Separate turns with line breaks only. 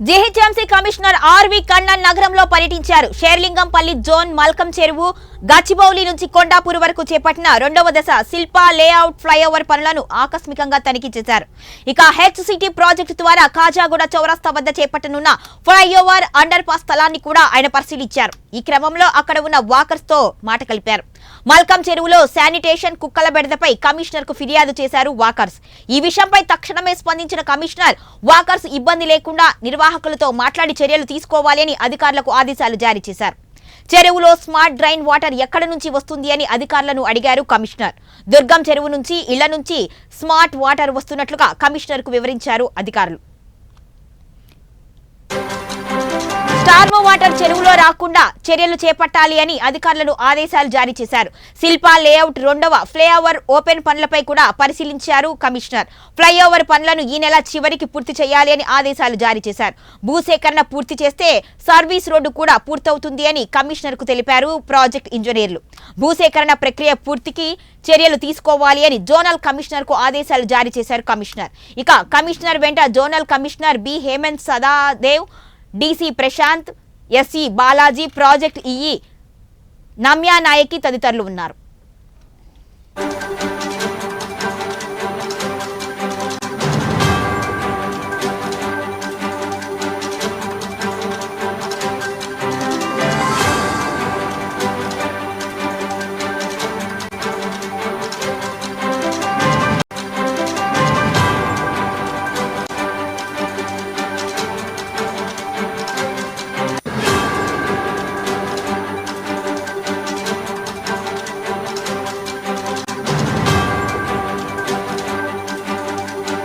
GHMC commissioner RV Kannan నగరంలో పర్యటించారు. Serilingampally zone Malcolm చెరువు గచ్చిబౌలి నుంచి కొండాపూర్ వరకు చేపట్టిన రెండవ దశ శిల్పా లేఅవుట్ ఫ్లైఓవర్ పనులను ఆకస్మికంగా తనిఖీ చేశారు. ఇక హెచ్సిటీ ప్రాజెక్టు ద్వారా కాజాగూడ చౌరస్తా వద్ద చేపట్టనున్న ఫ్లైఓవర్ అండర్ పాస్ స్థలాన్ని కూడా ఆయన పరిశీలించారు. ఈ క్రమంలో అక్కడ ఉన్న వాకర్స్ తో మాట కలిపారు. మల్కం చెరువులో శానిటేషన్ కుక్కల బెడదపై కమిషనర్ కు ఫిర్యాదు చేశారు వాకర్స్. ఈ విషయంపై తక్షణమే స్పందించిన కమిషనర్ వాకర్స్ ఇబ్బంది లేకుండా నిర్వాహకులతో మాట్లాడి చర్యలు తీసుకోవాలి అని అధికారులకు ఆదేశాలు జారీ చేశారు. చెరువులో స్మార్ట్ డ్రైన్ వాటర్ ఎక్కడి నుంచి వస్తుంది అని అధికారులను అడిగారు కమిషనర్. దుర్గం చెరువు నుంచి ఇళ్ల నుంచి స్మార్ట్ వాటర్ వస్తున్నట్లుగా కమిషనర్ కు వివరించారు అధికారులు. స్టార్మ్ వాటర్ చెరువులో రాకుండా చర్యలు చేపట్టాలి అని అధికారులను ఆదేశాలు జారీ చేశారు. శిల్పా లేఅవుట్ రెండవ ఫ్లైఓవర్ ఓపెన్ పనులపై కూడా పరిశీలించారు కమిషనర్. ఫ్లైఓవర్ పనులను ఈ నెల చివరికి పూర్తి చేయాలి అని ఆదేశాలు జారీ చేశారు. భూసేకరణ పూర్తి చేస్తే సర్వీస్ రోడ్డు కూడా పూర్తవుతుంది అని కమిషనర్ కు తెలిపారు ప్రాజెక్ట్ ఇంజనీర్లు. భూసేకరణ ప్రక్రియ పూర్తికి చర్యలు తీసుకోవాలి అని జోనల్ కమిషనర్ కు ఆదేశాలు జారీ చేశారు కమిషనర్. ఇక కమిషనర్ వెంట zonal commissioner B Hemant Sadadev, DC Prashant, SC Balaji, project EE Namya Nayaki తదితరులు ఉన్నారు.